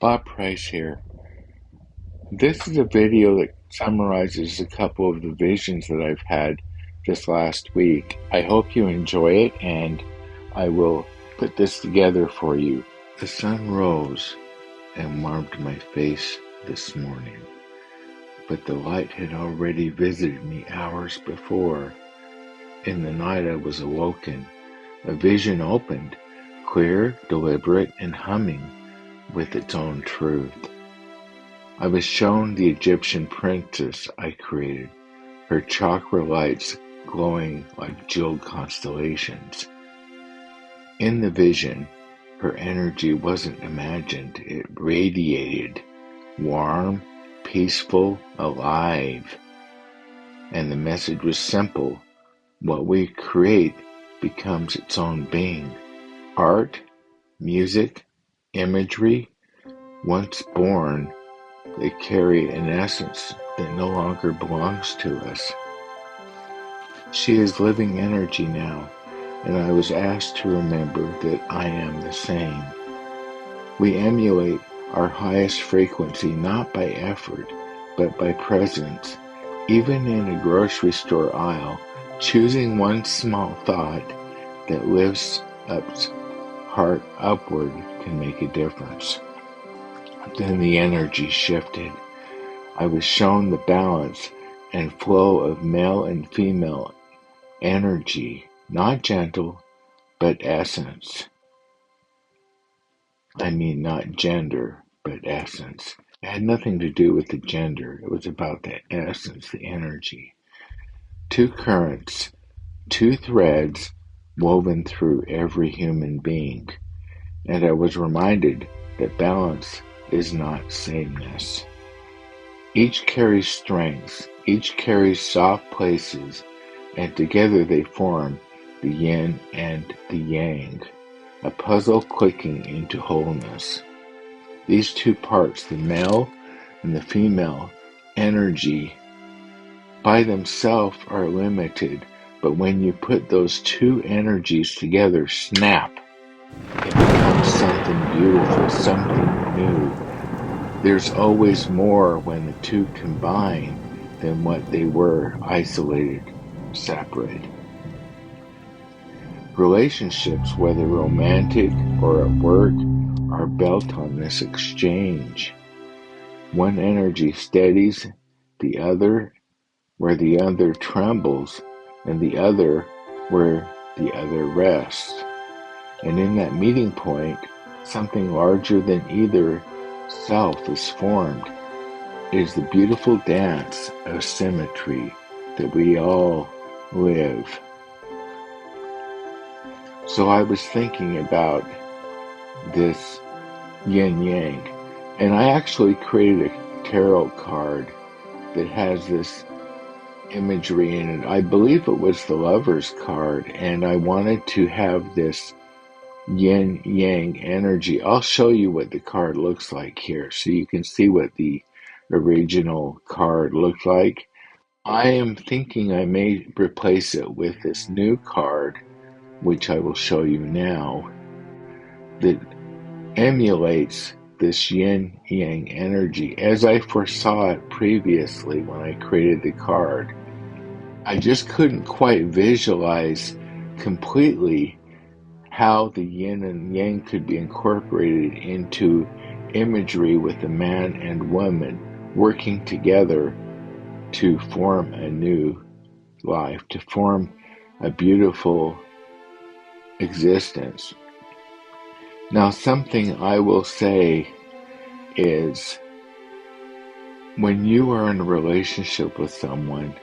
Bob Price here. This is a video that summarizes a couple of the visions that I've had this last week. I hope you enjoy it, and I will put this together for you. The sun rose and warmed my face this morning, but the light had already visited me hours before. In the night I was awoken. A vision opened, clear, deliberate, and humming with its own truth. I was shown the Egyptian princess I created, her chakra lights glowing like jeweled constellations. In the vision, her energy wasn't imagined, it radiated, warm, peaceful, alive. And the message was simple: what we create becomes its own being. Art, music, imagery, once born, they carry an essence that no longer belongs to us. She is living energy now, and I was asked to remember that I am the same. We emulate our highest frequency not by effort, but by presence. Even in a grocery store aisle, choosing one small thought that lifts up's heart upward can make a difference. Then the energy shifted. I was shown the balance and flow of male and female energy, not gentle, but essence. I mean, not gender, but essence. It had nothing to do with the gender. It was about the essence, the energy. Two currents, two threads woven through every human being. And I was reminded that balance is not sameness. Each carries strengths, each carries soft places, and together they form the yin and the yang, a puzzle clicking into wholeness. These two parts, the male and the female energy, by themselves are limited, but when you put those two energies together, snap, it becomes something beautiful, something new. There's always more when the two combine than what they were isolated, separate. Relationships, whether romantic or at work, are built on this exchange. One energy steadies the other where the other trembles, and the other where the other rests. And in that meeting point, something larger than either self is formed. It is the beautiful dance of symmetry that we all live. So I was thinking about this yin yang, and I actually created a tarot card that has this imagery in it. I believe it was the Lover's card, and I wanted to have this yin yang energy. I'll show you what the card looks like here so you can see what the original card looked like. I am thinking I may replace it with this new card, which I will show you now, that emulates this yin yang energy as I foresaw it previously when I created the card. I just couldn't quite visualize completely how the yin and yang could be incorporated into imagery with a man and woman working together to form a new life, to form a beautiful existence. Now, something I will say is, when you are in a relationship with someone,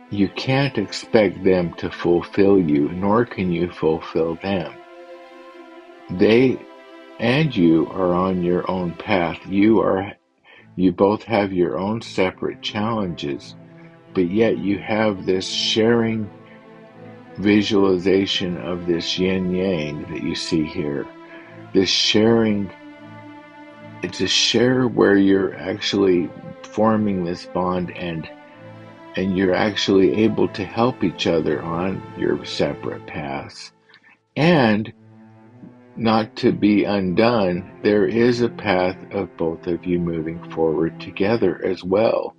you can't expect them to fulfill you, nor can you fulfill them. They and you are on your own path. You both have your own separate challenges, but yet you have this sharing visualization of this yin yang that you see here. This sharing, it's a share where you're actually forming this bond, and you're actually able to help each other on your separate paths. And not to be undone, there is a path of both of you moving forward together as well.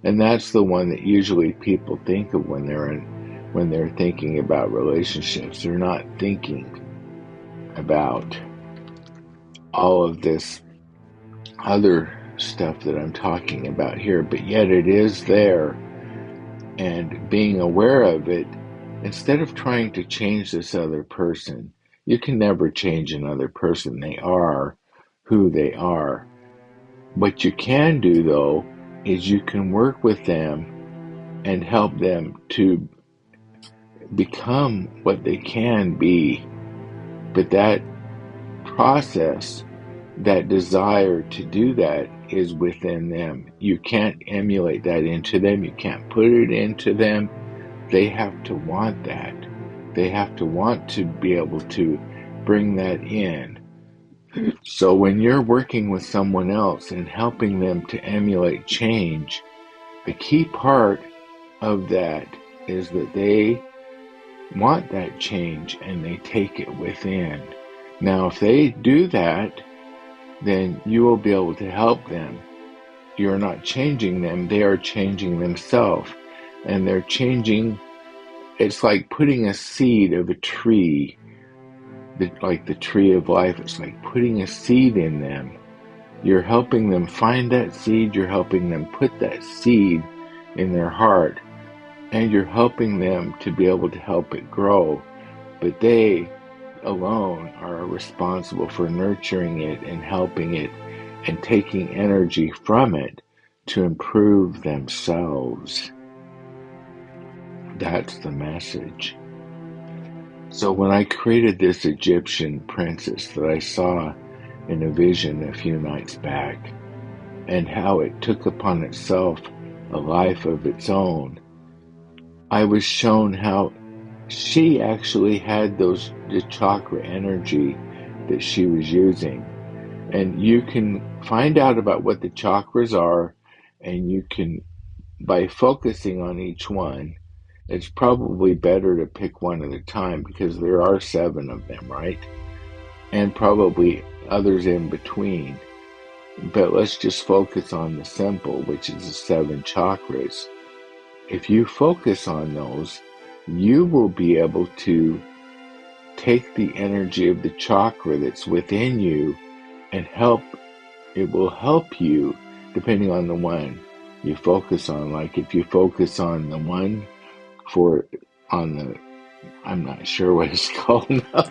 And that's the one that usually people think of when they're thinking about relationships. They're not thinking about all of this other stuff that I'm talking about here, but yet it is there. And being aware of it, instead of trying to change this other person, you can never change another person. They are who they are. What you can do, though, is you can work with them and help them to become what they can be. But that process, that desire to do that, is within them. You can't emulate that into them. You can't put it into them. They have to want that. They have to want to be able to bring that in. So when you're working with someone else and helping them to emulate change, the key part of that is that they want that change and they take it within. Now, if they do that, then you will be able to help them. You're not changing them, they are changing themselves. And they're changing, it's like putting a seed of a tree, like the tree of life. It's like putting a seed in them. You're helping them find that seed, you're helping them put that seed in their heart, and you're helping them to be able to help it grow. But they alone are responsible for nurturing it and helping it and taking energy from it to improve themselves. That's the message. So when I created this Egyptian princess that I saw in a vision a few nights back, and how it took upon itself a life of its own, I was shown how she actually had the chakra energy that she was using. And you can find out about what the chakras are, and you can, by focusing on each one, it's probably better to pick one at a time because there are 7 of them, right? And probably others in between. But let's just focus on the simple, which is the 7 chakras. If you focus on those, you will be able to take the energy of the chakra that's within you and it will help you depending on the one you focus on. Like if you focus on the one I'm not sure what it's called now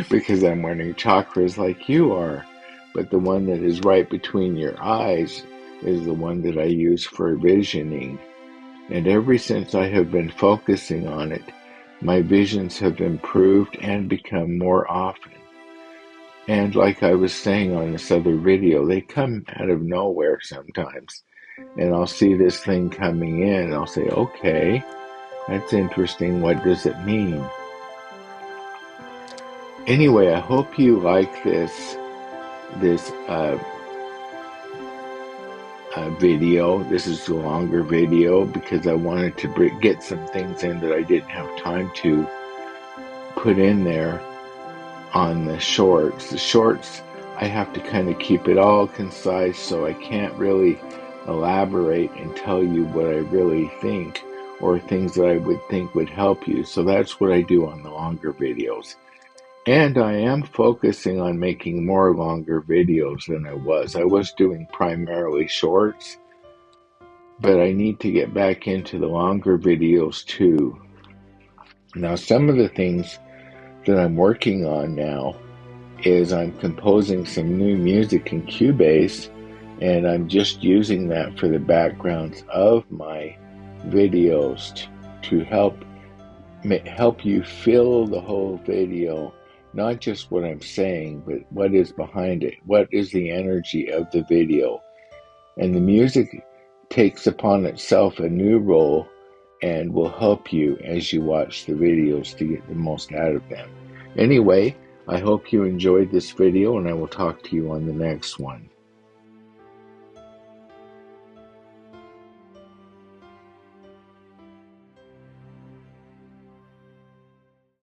because I'm wearing chakras like you are, but the one that is right between your eyes is the one that I use for visioning. And ever since I have been focusing on it, my visions have improved and become more often. And like I was saying on this other video, they come out of nowhere sometimes. And I'll see this thing coming in and I'll say, okay, that's interesting. What does it mean? Anyway, I hope you like this video. This is a longer video because I wanted to get some things in that I didn't have time to put in there on the shorts. The shorts, I have to kind of keep it all concise, so I can't really elaborate and tell you what I really think or things that I would think would help you. So that's what I do on the longer videos. And I am focusing on making more longer videos than I was. I was doing primarily shorts, but I need to get back into the longer videos too. Now, some of the things that I'm working on now is I'm composing some new music in Cubase, and I'm just using that for the backgrounds of my videos to help you feel the whole video. Not just what I'm saying, but what is behind it. What is the energy of the video? And the music takes upon itself a new role and will help you as you watch the videos to get the most out of them. Anyway, I hope you enjoyed this video, and I will talk to you on the next one.